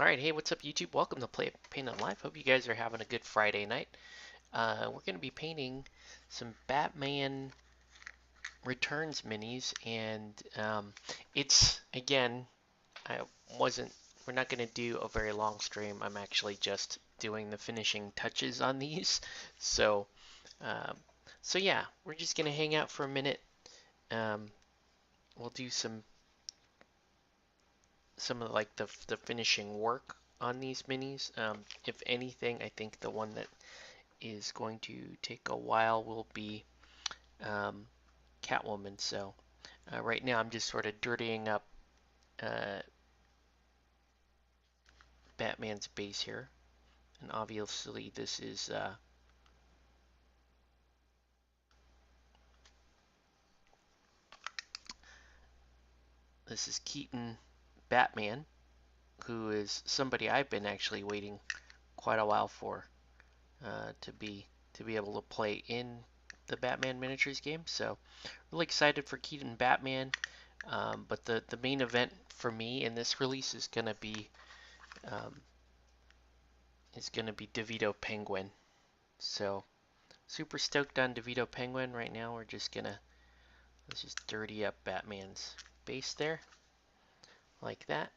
Alright, hey, what's up YouTube? Welcome to Play Paint on Live. Hope you guys are having a good Friday night. We're going to be painting some Batman Returns minis, and it's, again, I wasn't, we're not going to do a very long stream. I'm actually just doing the finishing touches on these. So, um, so yeah, we're just going to hang out for a minute. Um, we'll do some of like the finishing work on these minis. If anything, I think the one that is going to take a while will be um, Catwoman. So right now I'm just sort of dirtying up uh, Batman's base here, and obviously this is Keaton Batman, who is somebody I've been actually waiting quite a while for to be able to play in the Batman miniatures game. So really excited for Keaton Batman. But the main event for me in this release um, is gonna be DeVito Penguin. So super stoked on DeVito Penguin. Right now let's just dirty up Batman's base there like that.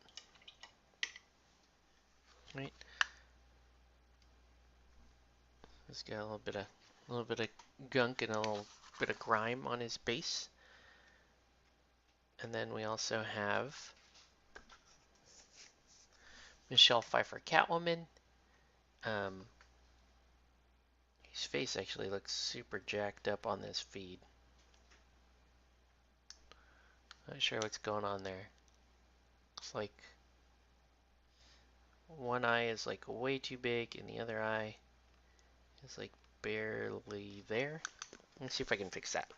Right. He's got a little bit of gunk and a little bit of grime on his base. And then we also have Michelle Pfeiffer Catwoman. Um, his face actually looks super jacked up on this feed. Not sure what's going on there. Looks like one eye is like way too big and the other eye is like barely there. Let's see if I can fix that.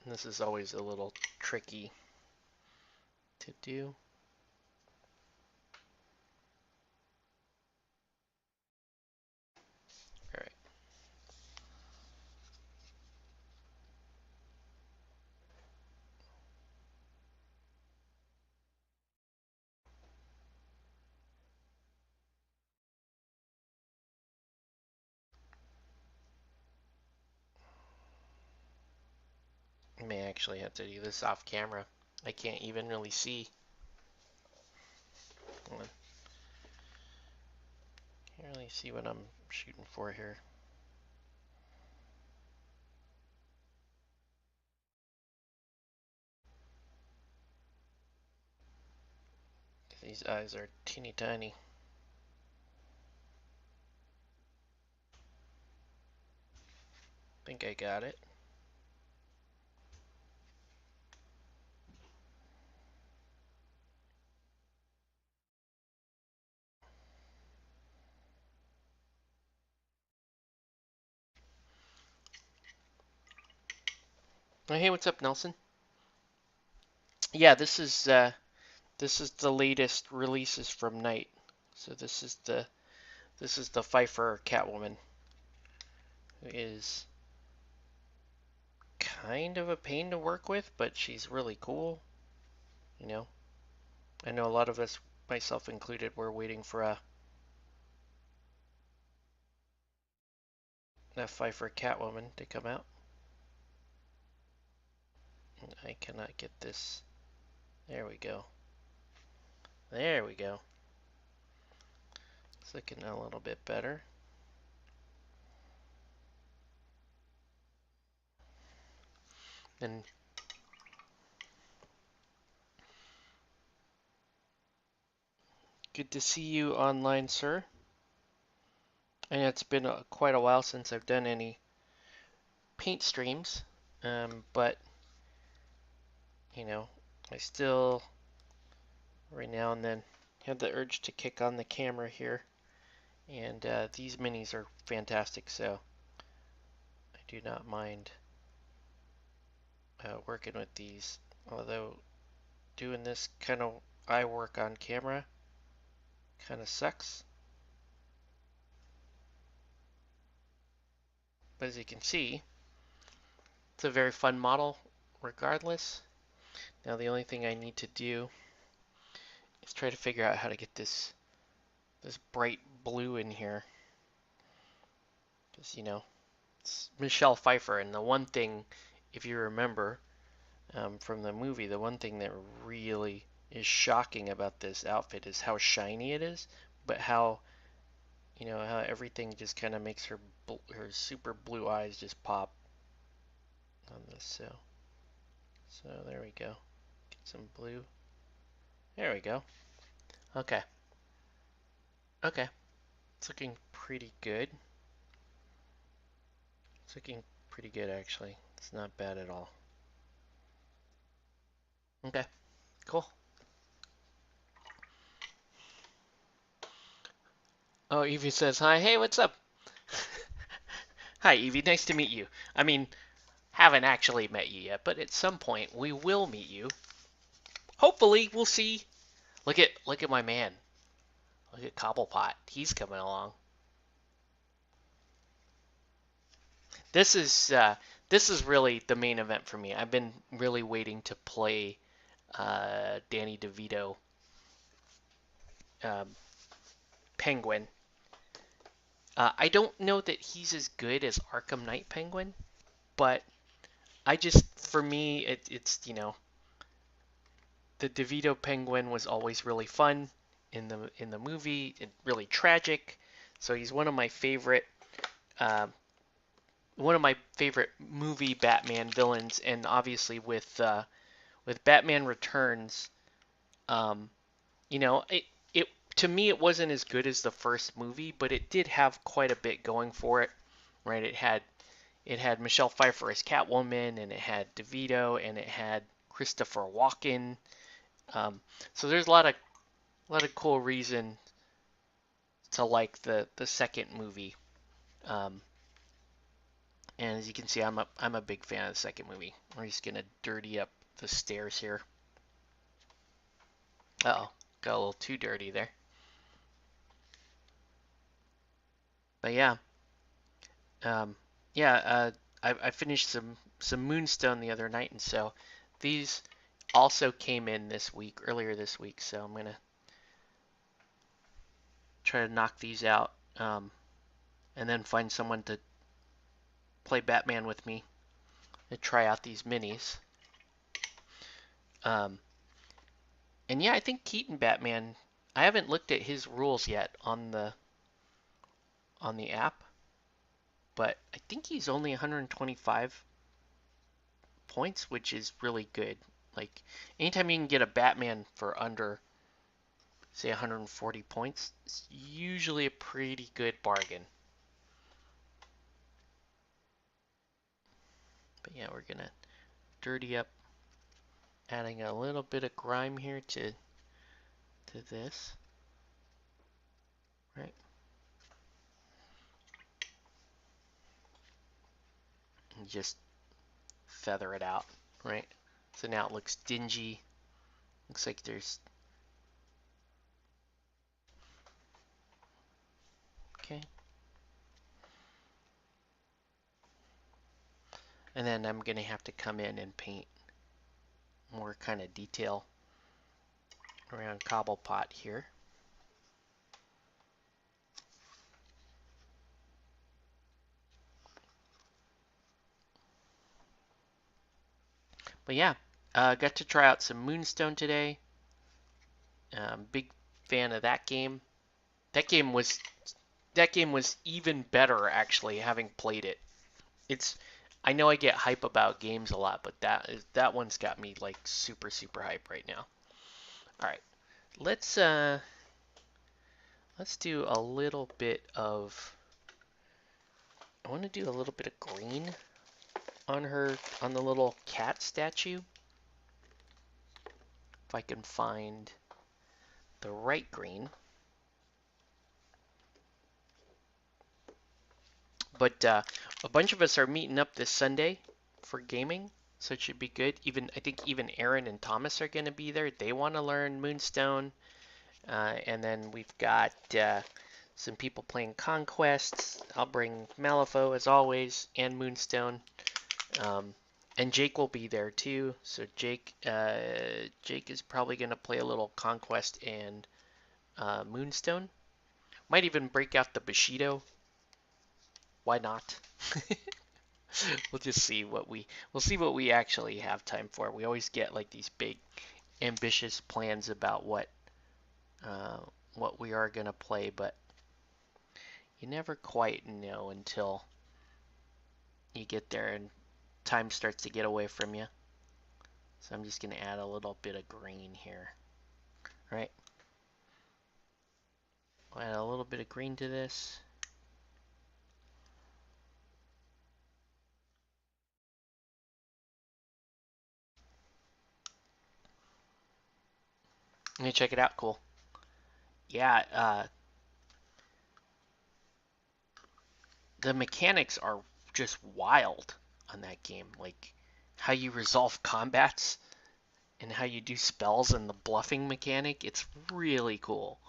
And this is always a little tricky to do. Alright. I may actually have to do this off camera. I can't even really see. Can't really see what I'm shooting for here. These eyes are teeny tiny. Think I got it. Oh, hey, what's up, Nelson? Yeah, this is the latest releases from Night. So this is the Pfeiffer Catwoman, who is kind of a pain to work with, but she's really cool. You know, I know a lot of us, myself included, were waiting for a Pfeiffer Catwoman to come out. And I cannot get this. There we go. There we go. It's looking a little bit better. And good to see you online, sir. And it's been quite a while since I've done any paint streams, but you know, I still every now and then have the urge to kick on the camera here, and these minis are fantastic, so I do not mind working with these. Although doing this kind of eye work on camera kind of sucks, But as you can see, it's a very fun model regardless. Now the only thing I need to do is try to figure out how to get this bright blue in here. Because, you know, it's Michelle Pfeiffer, and the one thing, if you remember from the movie, the one thing that really is shocking about this outfit is how shiny it is, but how, you know, how everything just kind of makes her super blue eyes just pop on this. So there we go. Get some blue. There we go. Okay. Okay. It's looking pretty good. It's looking pretty good, actually. It's not bad at all. Okay, cool. Oh, Evie says hi. Hey, what's up? Hi, Evie. Nice to meet you. I mean, haven't actually met you yet, but at some point we will meet you. Hopefully, we'll see. Look at my man. Look at Cobblepot. He's coming along. This is really the main event for me. I've been really waiting to play Danny DeVito um, Penguin. I don't know that he's as good as Arkham Knight Penguin, but for me, it's, you know, the DeVito Penguin was always really fun in the movie, really tragic. So he's uh, one of my favorite movie Batman villains, and obviously with Batman Returns, um, you know, it to me it wasn't as good as the first movie, but it did have quite a bit going for it, right? It had Michelle Pfeiffer as Catwoman, and it had DeVito, and it had Christopher Walken. So there's a lot of cool reason to like the second movie. Um, and as you can see, I'm a big fan of the second movie. We're just gonna dirty up the stairs here. Uh-oh, got a little too dirty there. But yeah, um, yeah. I finished some Moonstone the other night, and so these also came in earlier this week. So I'm gonna try to knock these out, and then find someone to play Batman with me and try out these minis. Um, and yeah, I think Keaton Batman. I haven't looked at his rules yet on the app, but I think he's only 125 points, which is really good. Like anytime you can get a Batman for under, say, 140 points, it's usually a pretty good bargain. But yeah, we're gonna dirty up, adding a little bit of grime here to this, right? And just feather it out, right? So now it looks dingy. Looks like there's, okay. And then I'm gonna have to come in and paint more kind of detail around Cobblepot here. But yeah, got to try out some Moonstone today. Big fan of that game. That game was even better actually, having played it. It's I know I get hype about games a lot, but that one's got me like super hype right now. All right, let's do a little bit of. I want to do a little bit of green on the little cat statue. If I can find the right green. But a bunch of us are meeting up this Sunday for gaming, so it should be good. I think even Aaron and Thomas are going to be there. They want to learn Moonstone. And then we've got some people playing Conquests. I'll bring Malifaux as always, and Moonstone. Um, and Jake will be there too. So Jake is probably gonna play a little Conquest and Moonstone. Might even break out the Bushido. Why not? We'll just see we'll see what we actually have time for. We always get like these big ambitious plans about uh, what we are gonna play, but you never quite know until you get there and time starts to get away from you. So I'm just gonna add a little bit of green here. All right. I'll add a little bit of green to this. Let me check it out. Cool. Yeah, the mechanics are just wild on that game. Like how you resolve combats and how you do spells and the bluffing mechanic. It's really cool.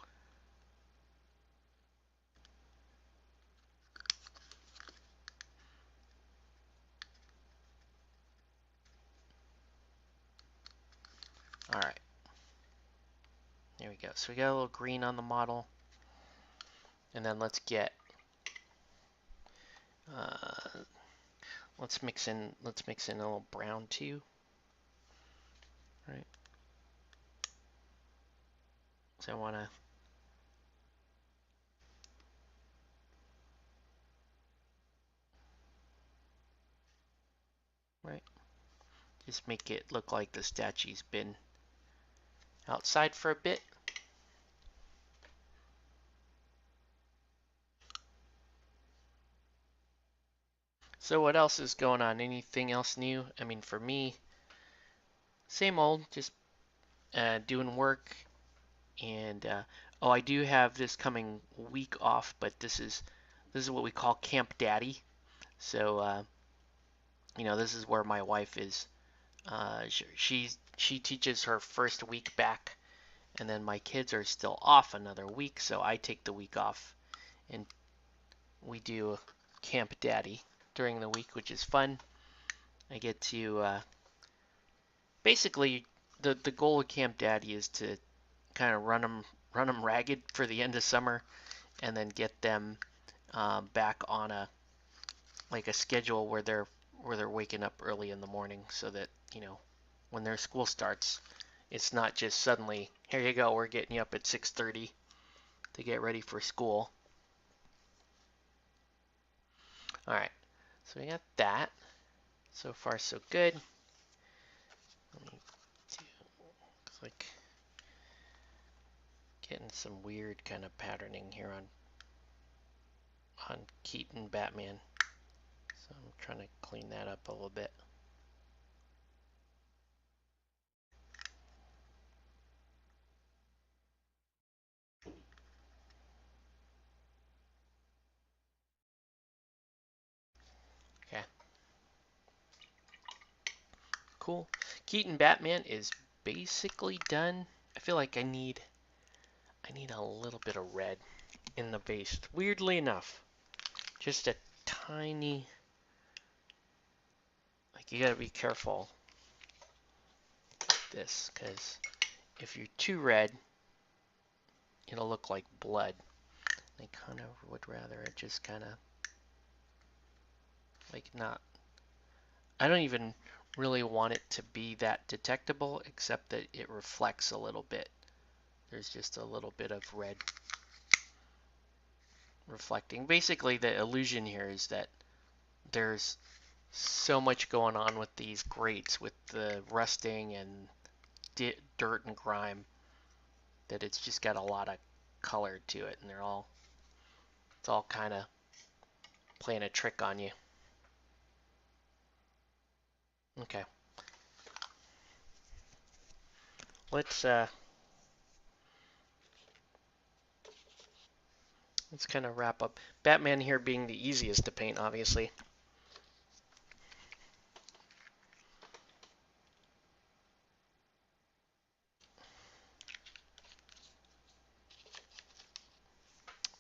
All right. There we go. So we got a little green on the model. And then uh, let's mix in a little brown too. All right. So I want to right. Just make it look like the statue's been outside for a bit. So what else is going on? Anything else new? I mean, for me, same old, just doing work. And oh, I do have this coming week off, but this is what we call Camp Daddy. So this is where my wife is. She teaches her first week back, and then my kids are still off another week, so I take the week off, and we do Camp Daddy during the week, which is fun. I get to basically the goal of Camp Daddy is to kind of run them ragged for the end of summer, and then get them back on a schedule where they're waking up early in the morning, so that when their school starts, it's not just suddenly, here you go, we're getting you up at 6:30 to get ready for school. All right, so we got that. So far, so good. Let me click. Getting some weird kind of patterning here on Keaton Batman. So I'm trying to clean that up a little bit. Okay. Cool. Keaton Batman is basically done. I feel like I need a little bit of red in the base. Weirdly enough, just a tiny, like, you gotta be careful with this, because if you're too red, it'll look like blood. I kind of would rather it just kind of like not. I don't even really want it to be that detectable, except that it reflects a little bit. There's just a little bit of red reflecting. Basically, the illusion here is that there's so much going on with these grates, with the rusting and dirt and grime, that it's just got a lot of color to it, and it's all kind of playing a trick on you. Okay, let's let's kind of wrap up. Batman here being the easiest to paint, obviously.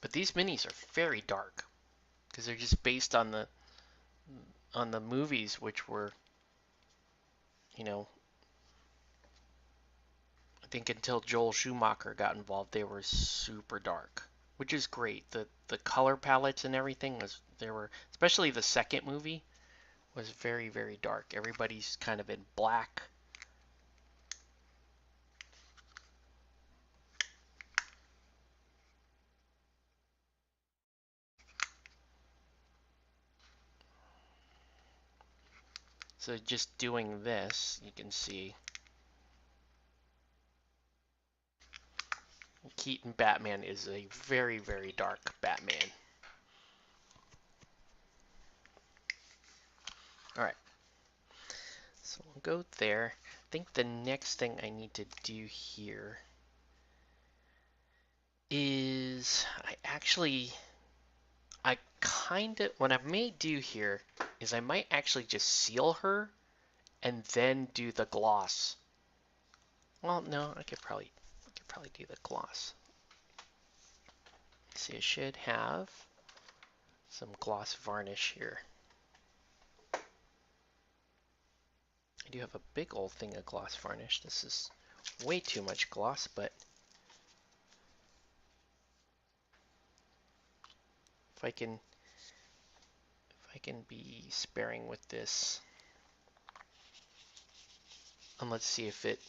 But these minis are very dark because they're just based on the movies, which were, you know, I think until Joel Schumacher got involved, they were super dark, which is great. The color palettes and everything was there were, especially the second movie was very, very dark. Everybody's kind of in black. So just doing this, you can see Keaton Batman is a very, very dark Batman. All right, so we'll go there. I think the next thing I need to do here is I kind of, what I may do here is I might actually just seal her and then do the gloss. Well, no, I could probably do the gloss. Let's see, I should have some gloss varnish here. I do have a big old thing of gloss varnish. This is way too much gloss, but if I can be sparing with this, and let's see if it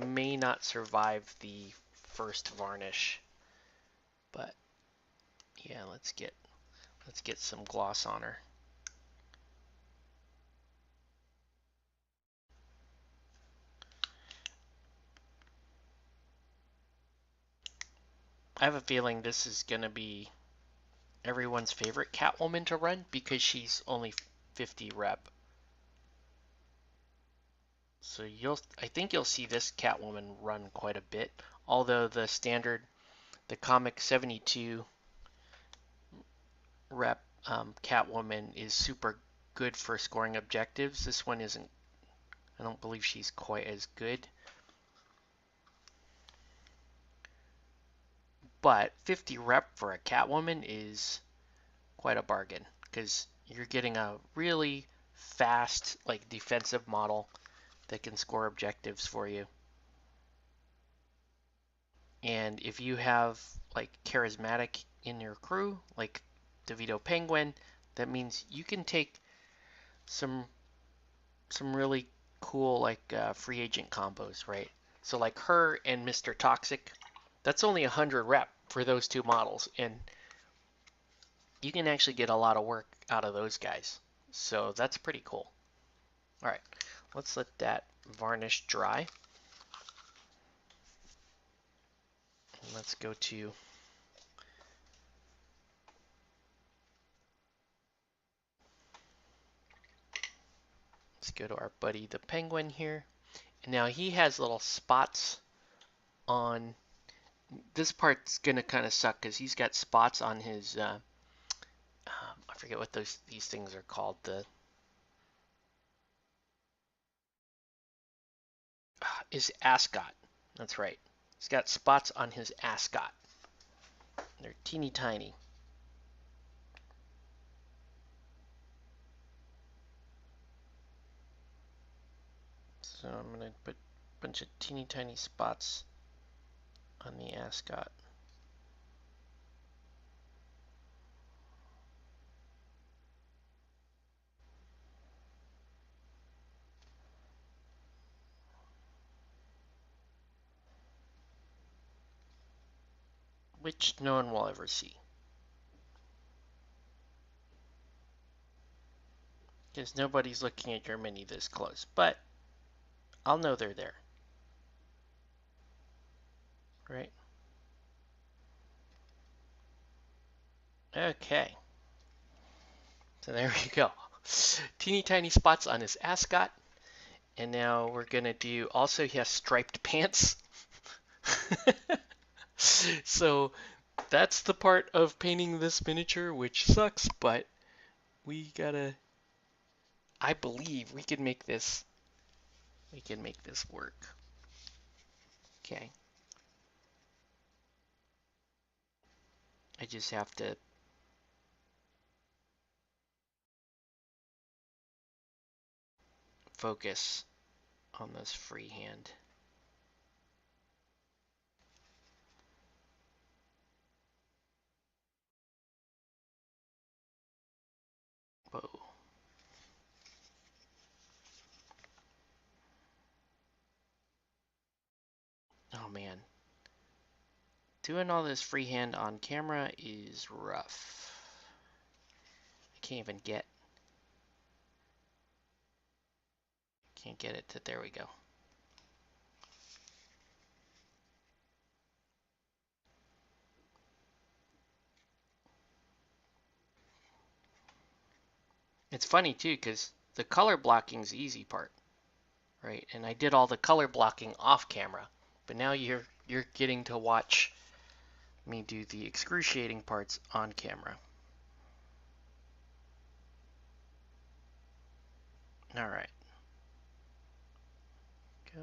may not survive the first varnish, but yeah, let's get some gloss on her. I have a feeling this is gonna be everyone's favorite Catwoman to run because she's only 50 rep. So I think you'll see this Catwoman run quite a bit. Although the comic 72 rep Catwoman is super good for scoring objectives. This one isn't. I don't believe she's quite as good. But 50 rep for a Catwoman is quite a bargain because you're getting a really fast, like, defensive model that can score objectives for you. And if you have like charismatic in your crew, like DeVito Penguin, that means you can take some really cool like free agent combos, right? So like her and Mr. Toxic, that's only 100 rep for those two models, and you can actually get a lot of work out of those guys. So that's pretty cool. All right, let's let that varnish dry. And let's go to our buddy the Penguin here. And now he has little spots on this part's gonna kind of suck because he's got spots on his I forget what these things are called. His ascot. That's right. He's got spots on his ascot. They're teeny tiny. So I'm gonna put a bunch of teeny tiny spots on the ascot. Which no one will ever see. Because nobody's looking at your mini this close. But I'll know they're there. Right? Okay. So there we go. Teeny tiny spots on his ascot. And now we're going to do, also he has striped pants. So that's the part of painting this miniature, which sucks, but I believe we can make this work. Okay. I just have to focus on this freehand. Whoa. Oh man. Doing all this freehand on camera is rough. I can't get it to, there we go. It's funny too, because the color blocking's the easy part, right? And I did all the color blocking off camera, but now you're getting to watch me do the excruciating parts on camera. All right. Go.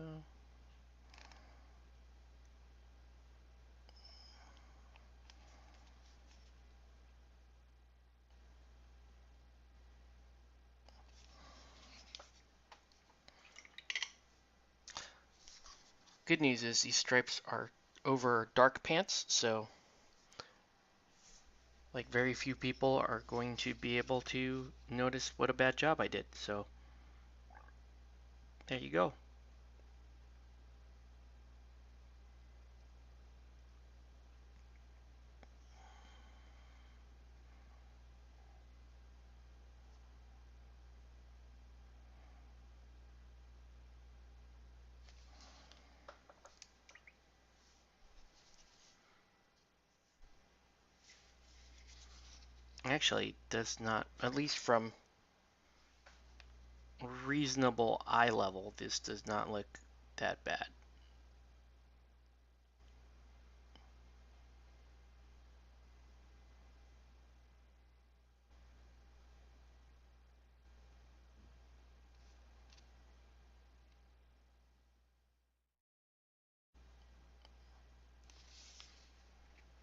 Good news is these stripes are over dark pants, so like very few people are going to be able to notice what a bad job I did. So there you go. Actually, does not, at least from reasonable eye level, this does not look that bad.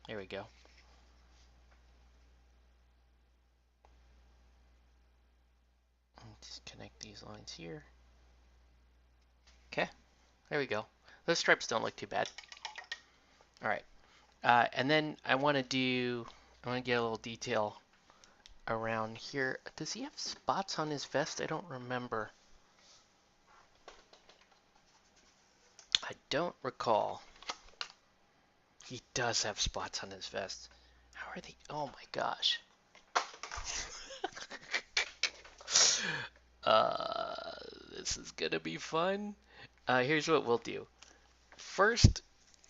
There we go. Just connect these lines here. Okay, there we go. Those stripes don't look too bad. All right, and then I want to get a little detail around here. Does he have spots on his vest? I don't remember. I don't recall. He does have spots on his vest. How are they? Oh my gosh. Uh, this is gonna be fun. Here's what we'll do. First,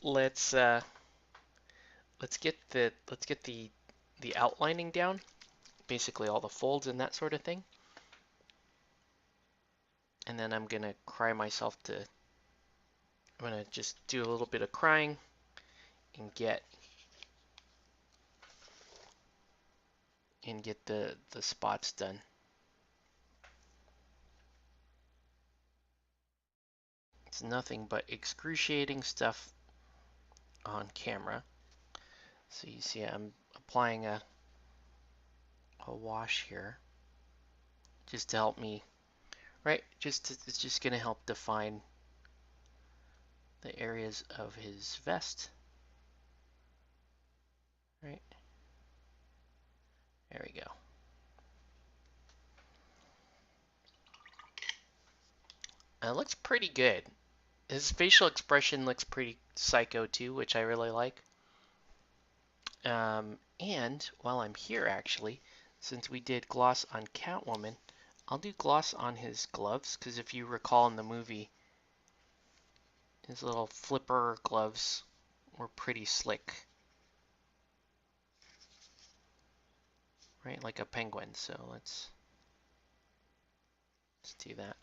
let's get the outlining down, basically all the folds and that sort of thing. And then I'm gonna just do a little bit of crying and get the spots done. It's nothing but excruciating stuff on camera. So you see I'm applying a wash here just to help me, right? It's just gonna help define the areas of his vest. Right? There we go. And it looks pretty good. His facial expression looks pretty psycho too, which I really like. And while I'm here, actually, since we did gloss on Catwoman, I'll do gloss on his gloves, because if you recall in the movie, his little flipper gloves were pretty slick, right? Like a penguin. So let's do that.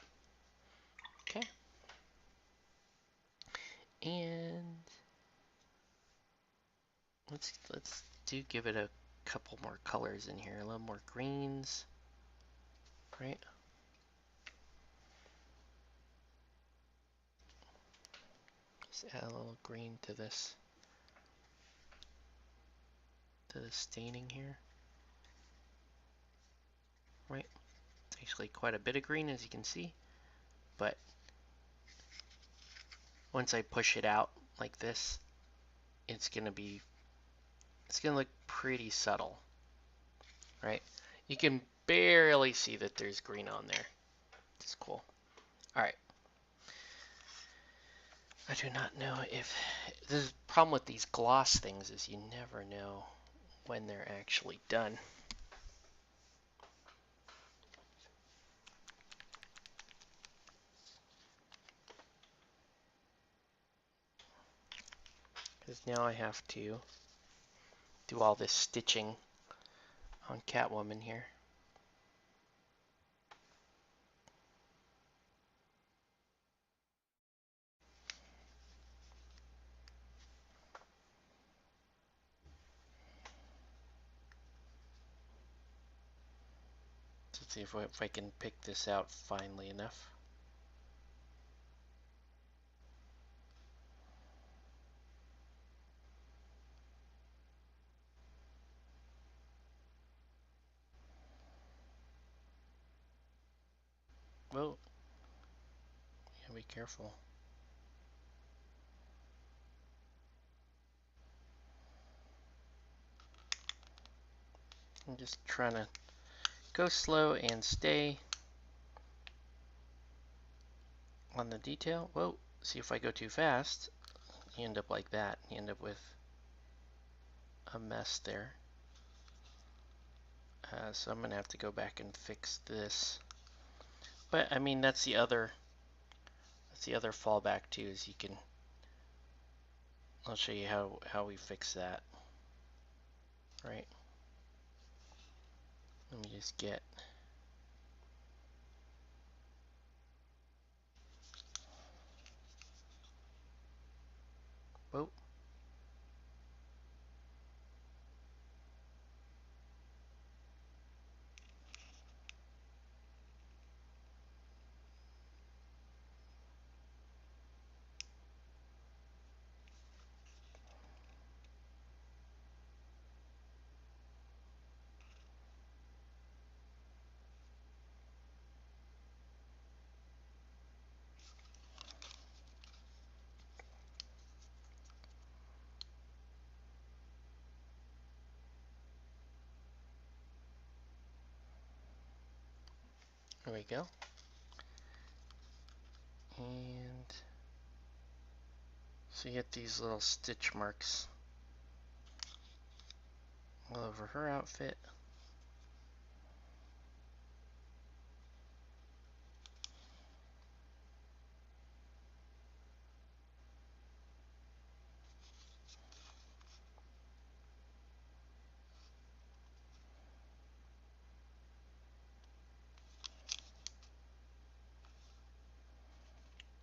Okay. And let's give it a couple more colors in here, a little more greens, right? Just add a little green to this to the staining here. Right, actually quite a bit of green as you can see, but once I push it out like this, it's gonna look pretty subtle, right? You can barely see that there's green on there. It's cool. All right. I do not know if the problem with these gloss things is you never know when they're actually done. Because now I have to do all this stitching on Catwoman here. Let's see if I can pick this out finely enough. Well, yeah, be careful. I'm just trying to go slow and stay on the detail. Whoa, see if I go too fast, you end up like that. You end up with a mess there. So I'm gonna have to go back and fix this. But I mean, that's the other fallback too, is you can, I'll show you how we fix that. Right? Let me just get, whoa. There we go. And so you get these little stitch marks all over her outfit.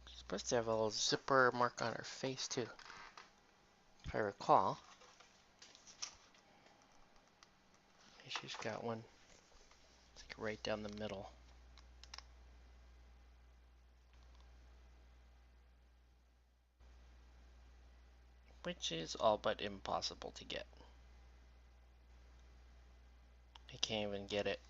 She's supposed to have a little zipper mark on her face too, if I recall. She's got one, like right down the middle. Which is all but impossible to get. I can't even get it.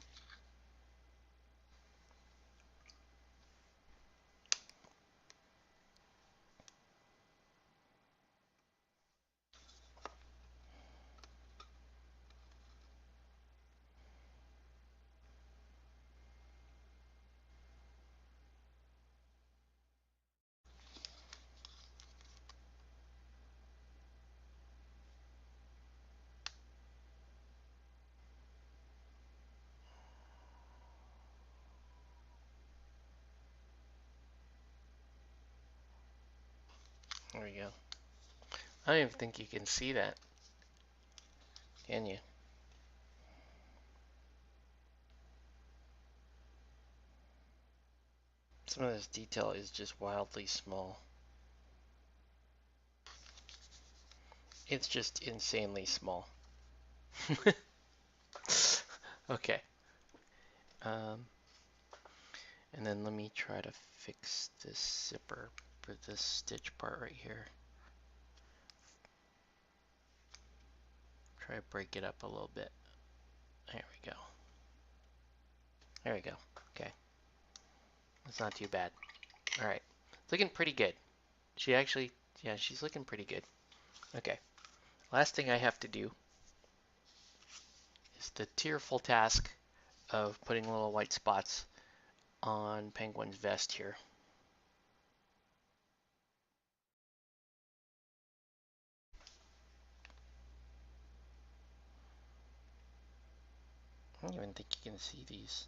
There we go. I don't even think you can see that, can you? Some of this detail is just wildly small. It's just insanely small. Okay. And then let me try to fix this zipper for this stitch part right here. Try to break it up a little bit. There we go. There we go. Okay. That's not too bad. Alright. It's looking pretty good. She actually, yeah, she's looking pretty good. Okay. Last thing I have to do is the tearful task of putting little white spots on Penguin's vest here. I don't even think you can see these.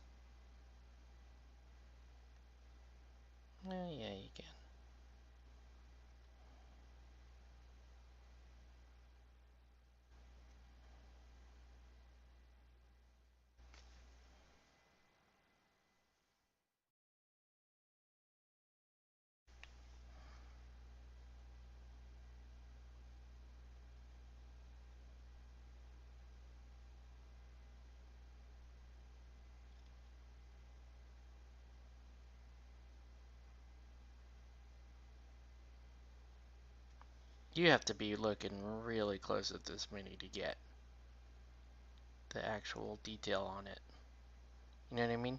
Yeah, you can. You have to be looking really close at this mini to get the actual detail on it. You know what I mean?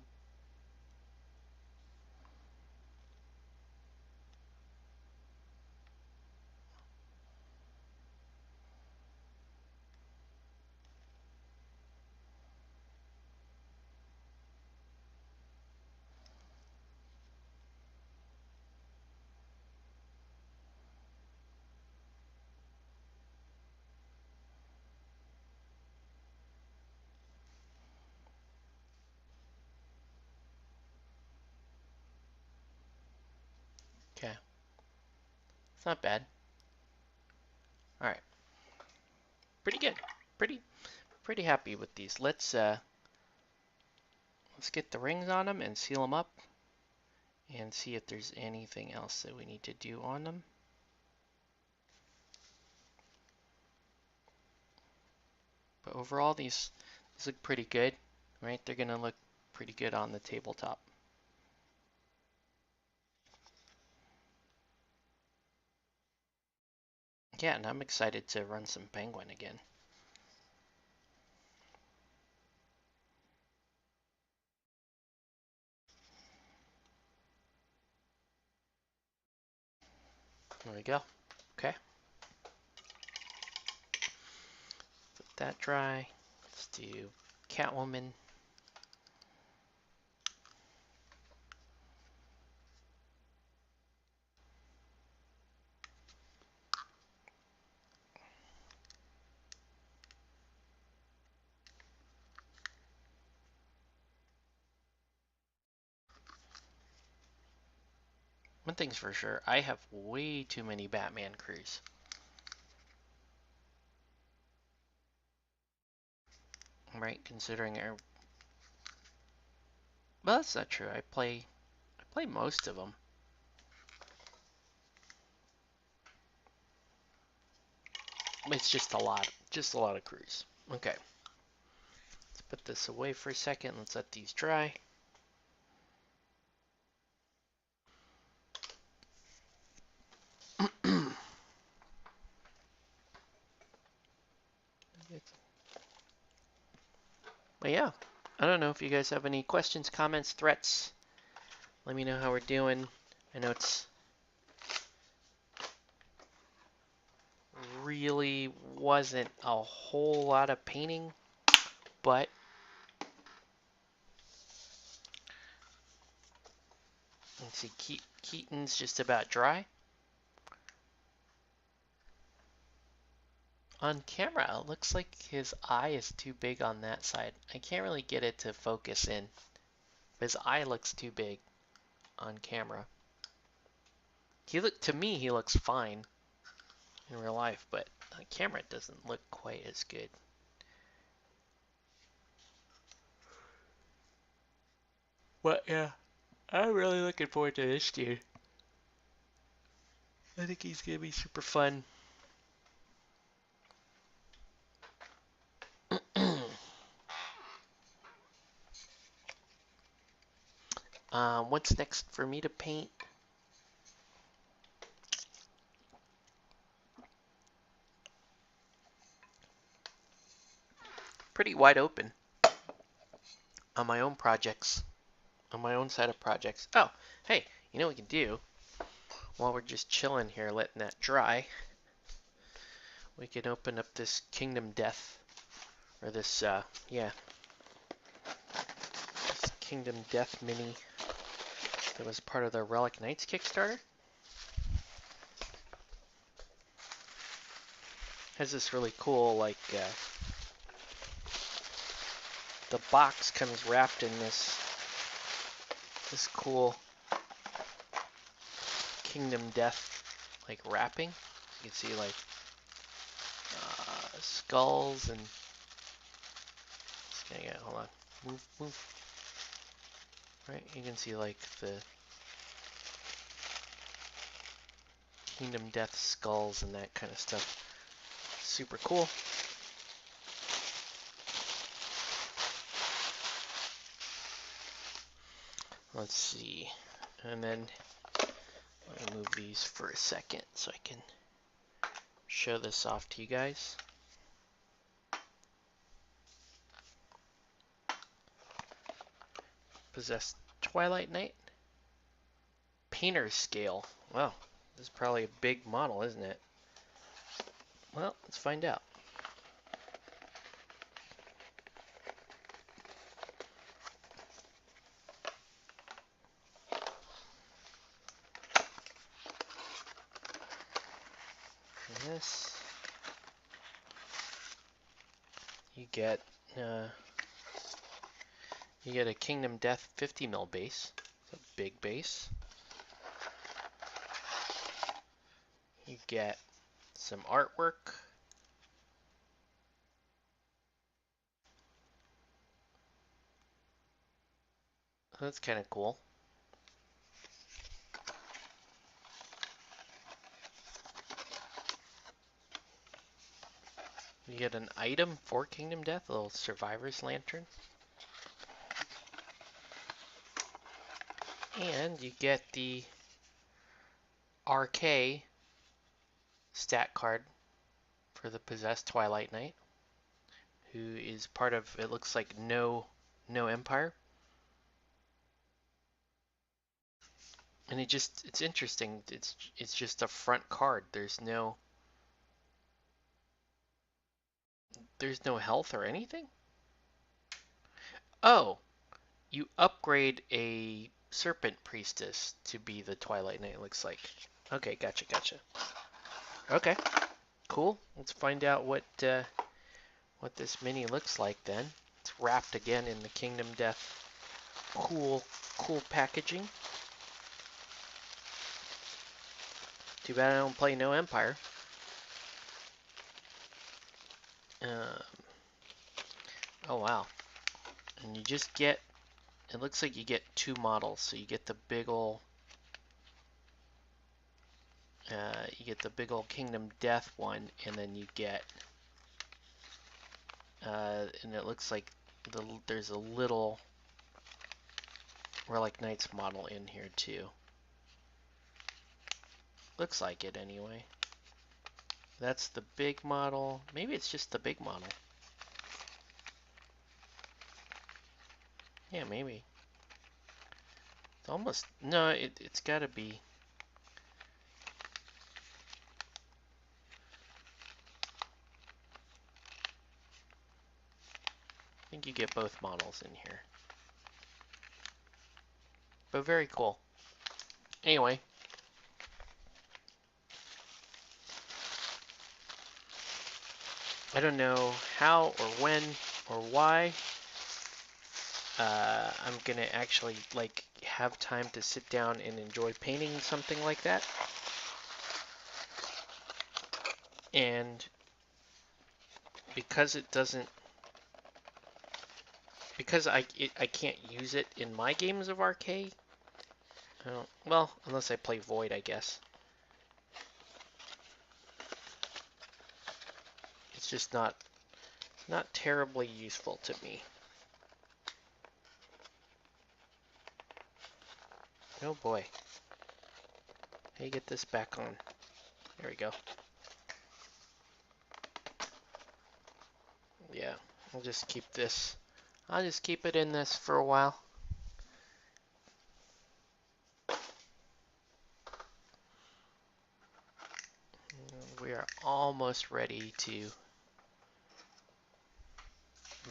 Okay. It's not bad. Alright. Pretty good. Pretty happy with these. Let's get the rings on them and seal them up and see if there's anything else that we need to do on them. But overall, these look pretty good, right? They're gonna look pretty good on the tabletop. Yeah, and I'm excited to run some Penguin again. There we go. Okay. Let that dry. Let's do Catwoman. One thing's for sure, I have way too many Batman crews. Right, considering our... Well, that's not true. I play most of them. It's just a lot of crews. Okay. Let's put this away for a second. Let's let these dry. But yeah, I don't know if you guys have any questions, comments, threats. Let me know how we're doing. I know it's really wasn't a whole lot of painting, but let's see, Keaton's just about dry. On camera, it looks like his eye is too big on that side. I can't really get it to focus in. His eye looks too big on camera. To me, he looks fine in real life, but on camera it doesn't look quite as good. But yeah, I'm really looking forward to this dude. I think he's gonna be super fun. What's next for me to paint? pretty wide open on my own projects, on my own set of projects. Oh, hey, you know what we can do while we're just chilling here, letting that dry? We can open up this Kingdom Death, or this, yeah, this Kingdom Death mini that was part of the Relic Knights Kickstarter. Has this really cool, like, the box comes wrapped in this cool Kingdom Death, like, wrapping. You can see, like, skulls and, yeah, hold on, move. Right, you can see, like, the Kingdom Death skulls and that kind of stuff. Super cool. Let's see. And then let me move these for a second so I can show this off to you guys. Possessed Twilight Knight. Painter's scale. Wow, this is probably a big model, isn't it? Well, let's find out. For this, you get a Kingdom Death 50 mil base. It's a big base. You get some artwork. That's kind of cool. You get an item for Kingdom Death, a little Survivor's Lantern. And you get the RK stat card for the Possessed Twilight Knight, who is part of, it looks like, no Empire. And it's interesting. It's just a front card. There's no health or anything. Oh, you upgrade a Serpent Priestess to be the Twilight Knight, it looks like. Okay, gotcha. Okay, cool. Let's find out what this mini looks like then. It's wrapped again in the Kingdom Death cool packaging. Too bad I don't play No Empire. Oh wow. And you just get, it looks like you get two models. So you get the big ol' Kingdom Death one, and then you get, and it looks like there's a little Relic Knights model in here too. Looks like it anyway. That's the big model. Maybe it's just the big model. Yeah, maybe. It's almost, no, it's gotta be. I think you get both models in here. But very cool. Anyway. I don't know how or when or why I'm gonna actually like have time to sit down and enjoy painting something like that. And because it doesn't, because I can't use it in my games of RK. Well, unless I play Void, I guess. It's just not terribly useful to me. Oh boy. How do you get this back on? There we go. Yeah, I'll just keep this. I'll just keep it in this for a while. We are almost ready to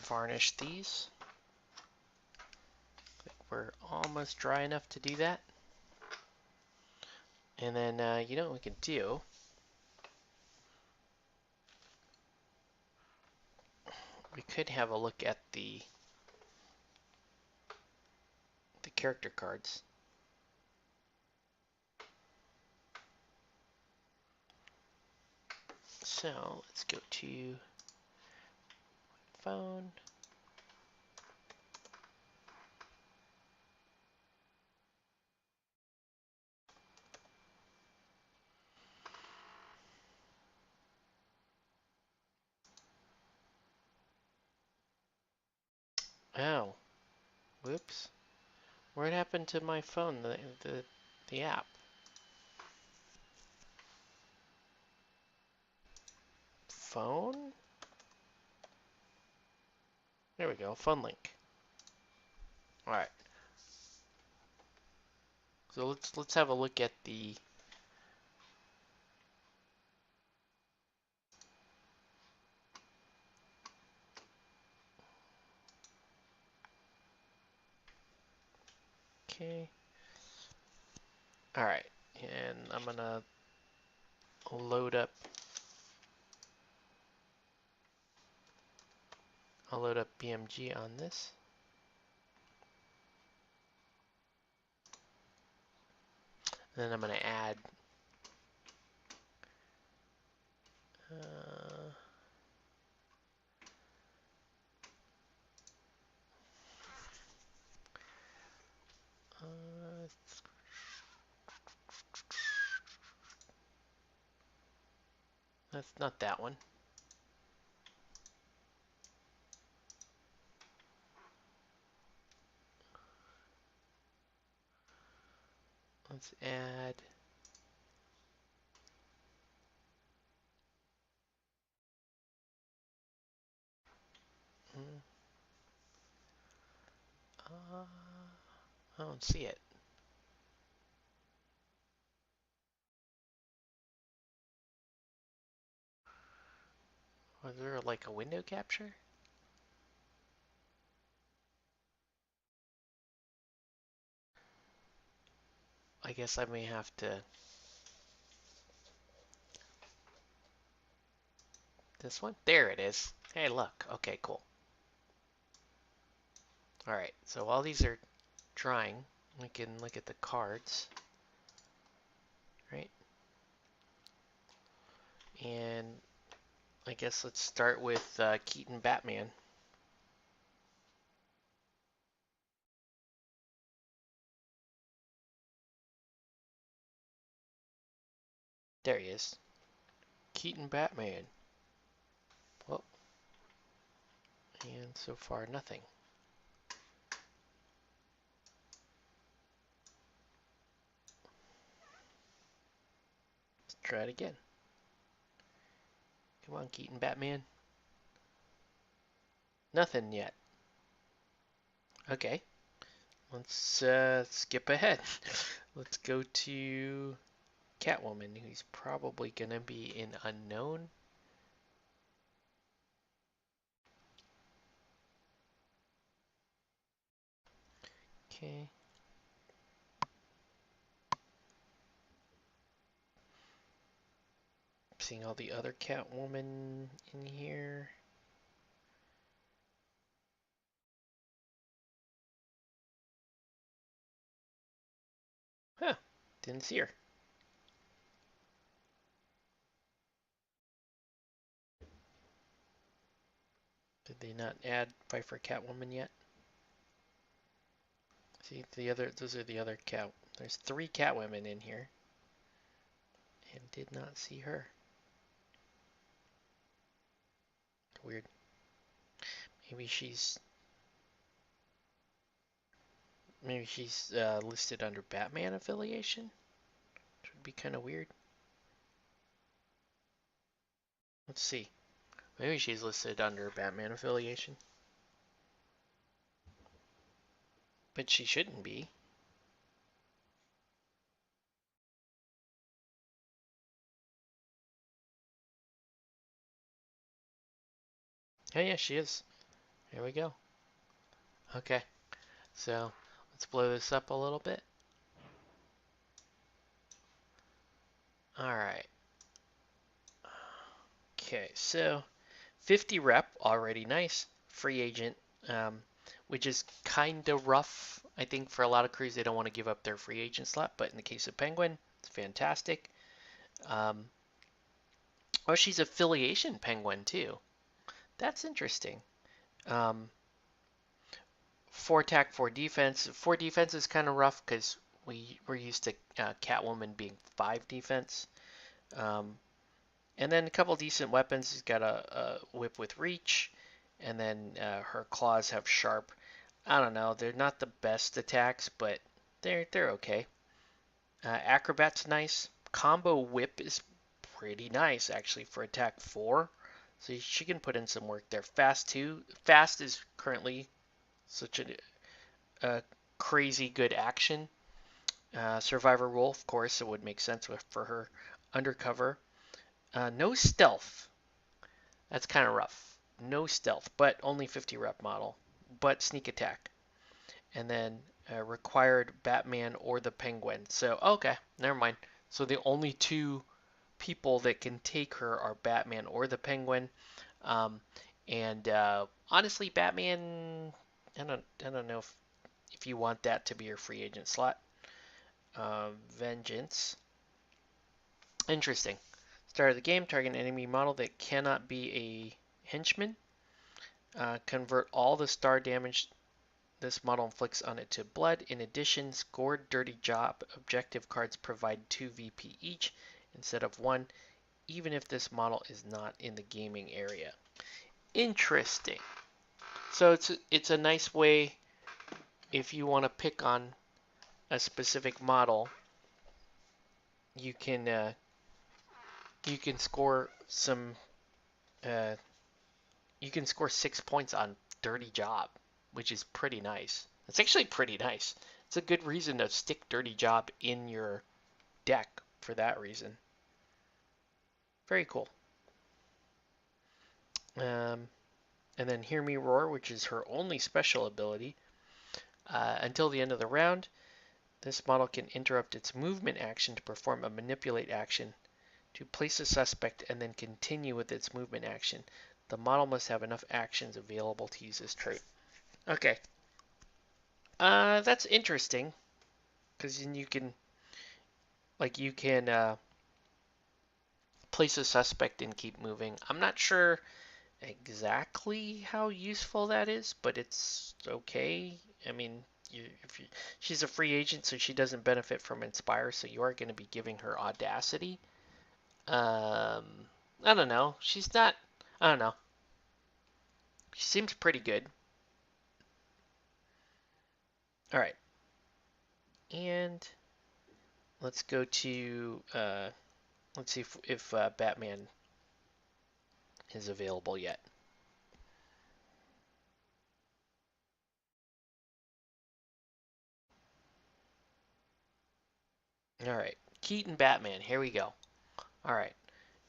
varnish these. We're almost dry enough to do that. And then, you know what we can do? We could have a look at the character cards. So let's go to phone. Oh, whoops. What happened to my phone, the app? Phone? There we go, phone link. All right. So let's have a look at the okay. All right, and I'm gonna load up. I'll load up BMG on this. And then I'm gonna add. Uh, uh, that's not that one. Let's add. Hmm, I don't see it. Was there like a window capture? I guess I may have to. This one? There it is. Hey, look. Okay, cool. All right. So while these are drying, we can look at the cards, right? And I guess let's start with Keaton Batman. There he is. Keaton Batman. Well, and so far nothing. Let's try it again. Come on, Keaton Batman. Nothing yet. Okay. Let's skip ahead. Let's go to Catwoman, who's probably gonna be in unknown. Okay. Seeing all the other Catwoman in here. Huh. Didn't see her. Did they not add Pfeiffer Catwoman yet? See, those are the other cat. There's 3 Catwomen in here. And did not see her. Weird. Maybe she's listed under Batman affiliation, which would be kind of weird. Let's see. Maybe she's listed under Batman affiliation. But she shouldn't be. Oh yeah, she is. Here we go. Okay, so let's blow this up a little bit. Alright. Okay, so 50 rep, already nice. Free agent, which is kind of rough. I think for a lot of crews, they don't want to give up their free agent slot, but in the case of Penguin, it's fantastic. Um, oh, she's affiliation Penguin too. That's interesting. Um, 4 attack, 4 defense. 4 defense is kind of rough because we're used to Catwoman being 5 defense. Um, and then a couple decent weapons. She's got a whip with reach, and then her claws have sharp. I don't know. They're not the best attacks, but they're okay. Acrobat's nice. Combo whip is pretty nice actually for attack 4. So she can put in some work there. Fast too. Fast is currently such a crazy good action. Survivor role, of course, it would make sense for her. Undercover. No stealth. That's kind of rough. No stealth, but only 50 rep model. But sneak attack. And then required Batman or the Penguin. So, okay, never mind. So the only 2 people that can take her are Batman or the Penguin. And honestly, Batman, I don't know if you want that to be your free agent slot. Vengeance. Interesting. Start of the game, target an enemy model that cannot be a henchman. Convert all the star damage this model inflicts on it to blood. In addition, scored dirty job objective cards provide 2 VP each instead of 1, even if this model is not in the gaming area. Interesting. So it's a nice way if you want to pick on a specific model. You can score some. You can score 6 points on dirty job, which is pretty nice. It's actually pretty nice. It's a good reason to stick dirty job in your deck for that reason. Very cool. And then Hear Me Roar, which is her only special ability. Until the end of the round, this model can interrupt its movement action to perform a manipulate action to place a suspect and then continue with its movement action. The model must have enough actions available to use this trait. Okay. That's interesting because then you can place a suspect and keep moving. I'm not sure exactly how useful that is, but it's okay. I mean, she's a free agent, so she doesn't benefit from Inspire, so you are going to be giving her Audacity. I don't know. She's not. I don't know. She seems pretty good. All right, and let's go to. Let's see if Batman is available yet. All right, Keaton Batman. Here we go. All right,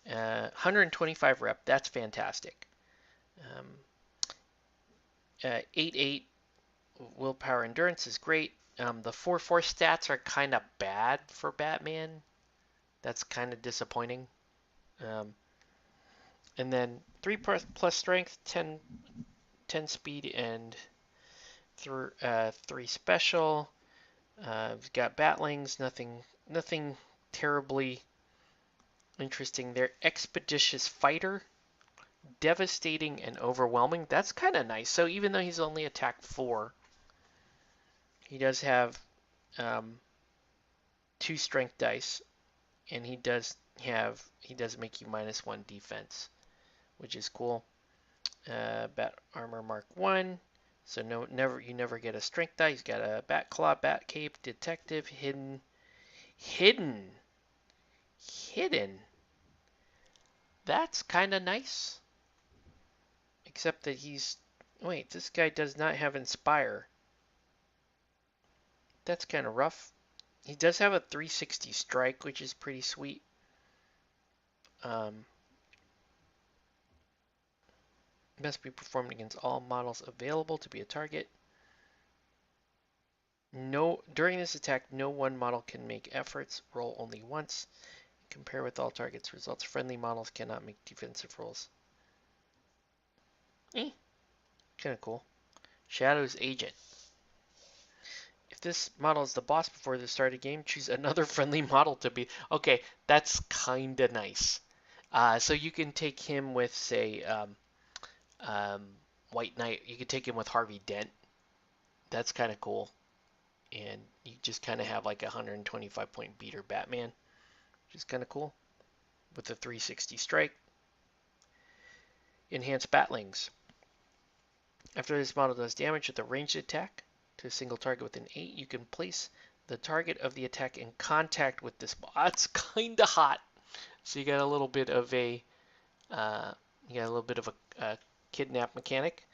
125 rep. That's fantastic. 8/8 willpower endurance is great. The 4/4 stats are kind of bad for Batman. That's kind of disappointing. And then 3 plus strength, 10 speed, and 3 special. We've got Batlings, nothing terribly interesting there. Expeditious fighter, devastating and overwhelming. That's kind of nice. So even though he's only attack 4, he does have 2 strength dice, and he does make you -1 defense, which is cool. Bat armor Mark 1. So you never get a strength die. He's got a bat claw, bat cape, detective, hidden. That's kind of nice. Except that he's... Wait, this guy does not have Inspire. That's kind of rough. He does have a 360 strike, which is pretty sweet. Must be performed against all models available to be a target. During this attack, no one model can make efforts. Roll only once. Compare with all targets results. Friendly models cannot make defensive rolls. Kind of cool. Shadow's Agent. If this model is the boss before the start of the game, choose another friendly model to be. Okay, that's kind of nice. So you can take him with, say, White Knight. You could take him with Harvey Dent. That's kind of cool. And you just kind of have like a 125 point beater Batman, which is kind of cool. With the 360 strike. Enhanced Batlings. After this model does damage with a ranged attack to a single target within 8, you can place the target of the attack in contact with this model. That's kind of hot. So you got a little bit of a kidnap mechanic.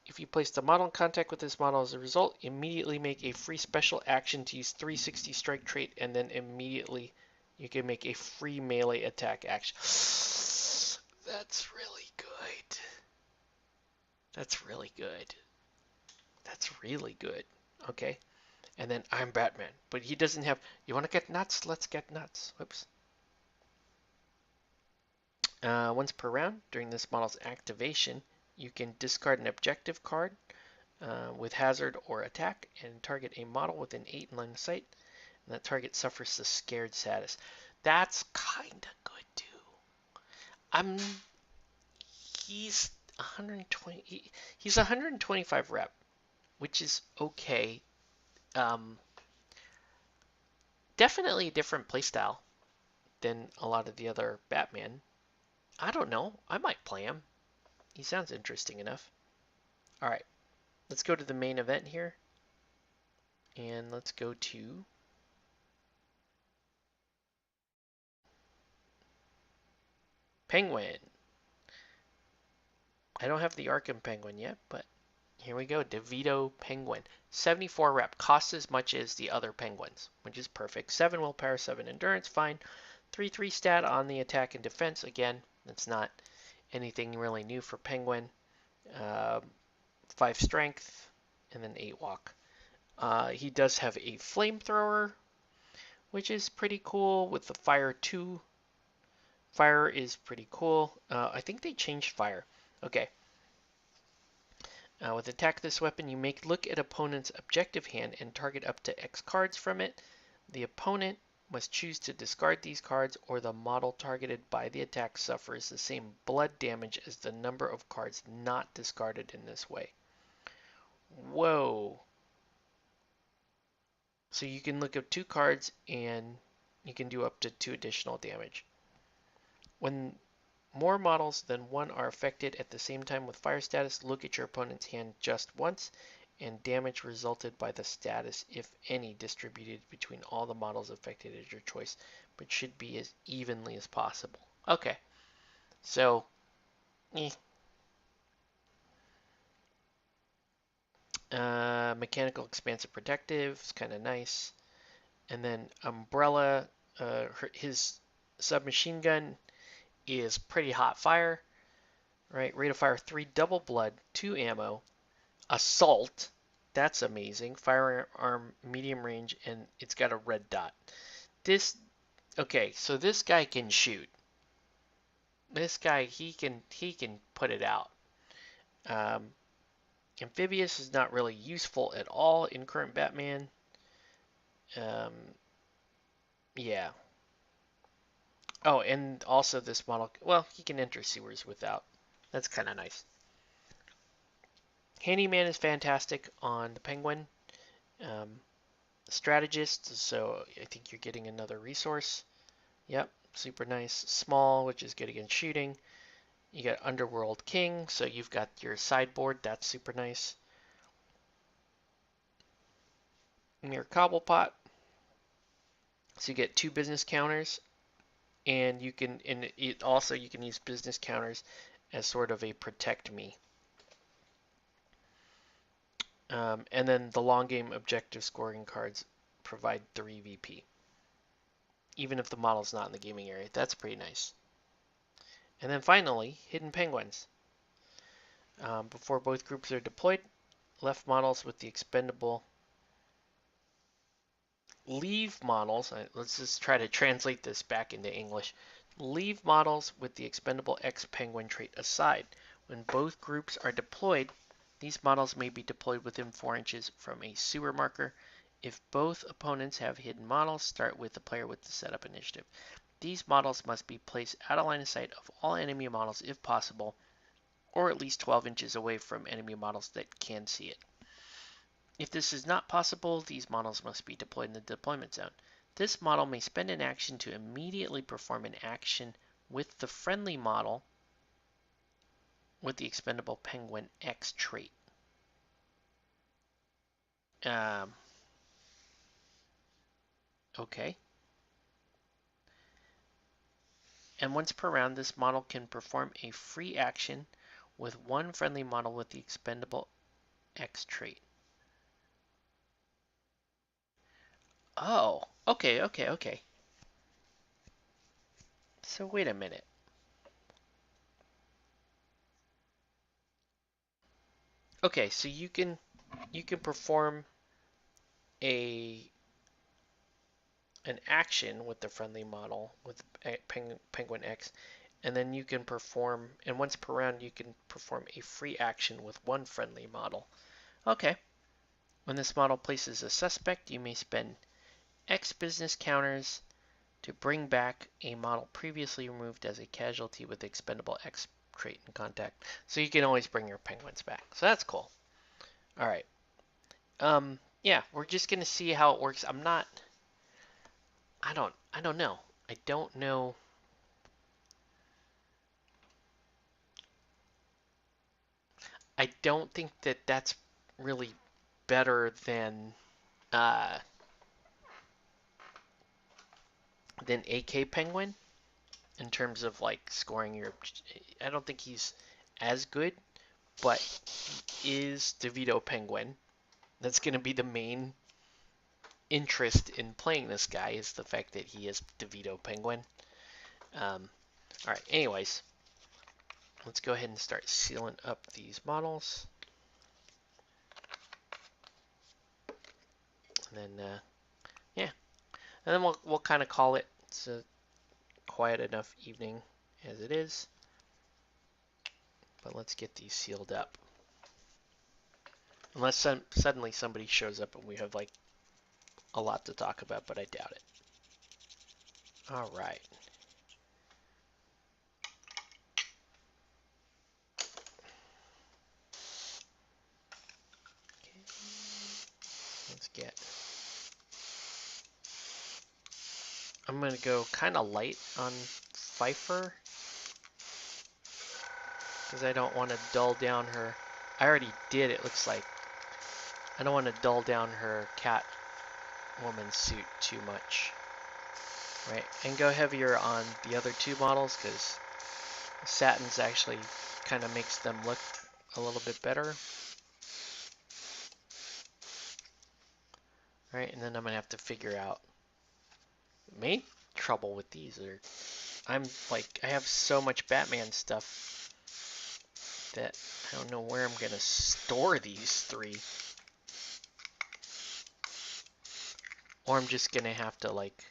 If you place the model in contact with this model as a result, immediately make a free special action to use 360 strike trait, and then immediately you can make a free melee attack action. That's really good. That's really good. That's really good. Okay. And then I'm Batman. But he doesn't have... You want to get nuts? Let's get nuts. Whoops. Once per round, during this model's activation, you can discard an objective card with hazard or attack and target a model within 8 in line of sight. And that target suffers the scared status. That's kind of good too. He's 120. He's 125 rep, which is okay. Definitely a different playstyle than a lot of the other Batman. I don't know. I might play him. He sounds interesting enough. All right, let's go to the main event here, and let's go to Penguin. I don't have the Arkham Penguin yet, but here we go. DeVito Penguin. 74 rep. Costs as much as the other Penguins, which is perfect. 7 willpower, 7 endurance, fine. 3/3 stat on the attack and defense. Again, that's not anything really new for Penguin. 5 strength, and then 8 walk. He does have a flamethrower, which is pretty cool with the fire 2. Fire is pretty cool. I think they changed fire. Okay. With attack this weapon, you make look at opponent's objective hand and target up to X cards from it. The opponent must choose to discard these cards, or the model targeted by the attack suffers the same blood damage as the number of cards not discarded in this way. Whoa. So you can look up 2 cards and you can do up to 2 additional damage. When more models than 1 are affected at the same time with fire status, look at your opponent's hand just once, and damage resulted by the status, if any, distributed between all the models affected at your choice, but should be as evenly as possible. Okay, so, Mechanical Expansive Protective is kind of nice. And then Umbrella, his submachine gun is pretty hot fire, right? Rate of fire 3, double blood, 2 ammo, assault, that's amazing. Firearm medium range, and it's got a red dot. Okay, so this guy can shoot. This guy, he can put it out. Amphibious is not really useful at all in current Batman. Yeah. Oh, and also this model, well, he can enter sewers without. That's kind of nice. Handyman is fantastic on the Penguin. Strategist, so I think you're getting another resource. Yep, super nice. Small, which is good against shooting. You got Underworld King, so you've got your sideboard. That's super nice. Your Cobblepot, so you get 2 business counters, and you can, you can use business counters as sort of a protect me. And then the long game objective scoring cards provide 3 VP, even if the model's not in the gaming area. That's pretty nice. And then finally, hidden penguins. Before both groups are deployed, left models with the expendable leave models. Let's just try to translate this back into English. Leave models with the expendable X penguin trait aside. When both groups are deployed, these models may be deployed within 4 inches from a sewer marker. If both opponents have hidden models, start with the player with the setup initiative. These models must be placed out of line of sight of all enemy models if possible, or at least 12 inches away from enemy models that can see it. If this is not possible, these models must be deployed in the deployment zone. This model may spend an action to immediately perform an action with the friendly model with the expendable penguin X trait. Okay. And once per round, this model can perform a free action with one friendly model with the expendable X trait. Oh, okay. So wait a minute. Okay, so you can perform an action with the friendly model with Penguin X, and then you can perform, and once per round you can perform a free action with one friendly model. Okay. When this model places a suspect, you may spend X business counters to bring back a model previously removed as a casualty with expendable X trait in contact. So you can always bring your penguins back. So that's cool. All right. Yeah, we're just gonna see how it works. I don't know. I don't know. I don't think that that's really better uh, than AK Penguin in terms of like scoring your. I don't think he's as good, but he is DeVito Penguin. That's going to be the main interest in playing this guy, is the fact that he is DeVito Penguin. All right. Anyways, let's go ahead and start sealing up these models. And then, yeah. And then we'll kind of call it. It's a quiet enough evening as it is. But let's get these sealed up. Unless suddenly somebody shows up and we have like a lot to talk about, but I doubt it. All right. Okay. Let's get. I'm going to go kind of light on Pfeiffer because I don't want to dull down her. I already did, it looks like. I don't want to dull down her Catwoman suit too much. Right, and go heavier on the other two models because satins actually kind of makes them look a little bit better. Right, and then I'm going to have to figure out. Main trouble with these are I have so much Batman stuff that I don't know where I'm going to store these three. Or I'm just going to have to like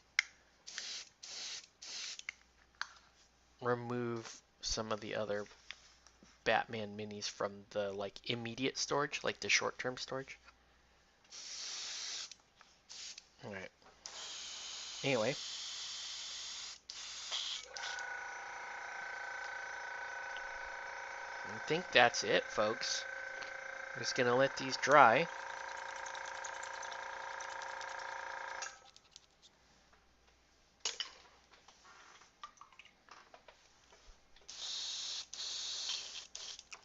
remove some of the other Batman minis from the like immediate storage, like the short-term storage. Alright. Anyway. I think that's it, folks. I'm just going to let these dry.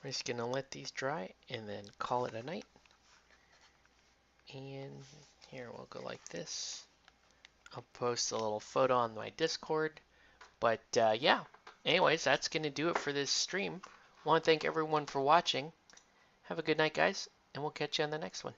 We're just going to let these dry and then call it a night. And here we'll go like this. I'll post a little photo on my Discord. But yeah, anyways, that's going to do it for this stream. want to thank everyone for watching. Have a good night, guys, and we'll catch you on the next one.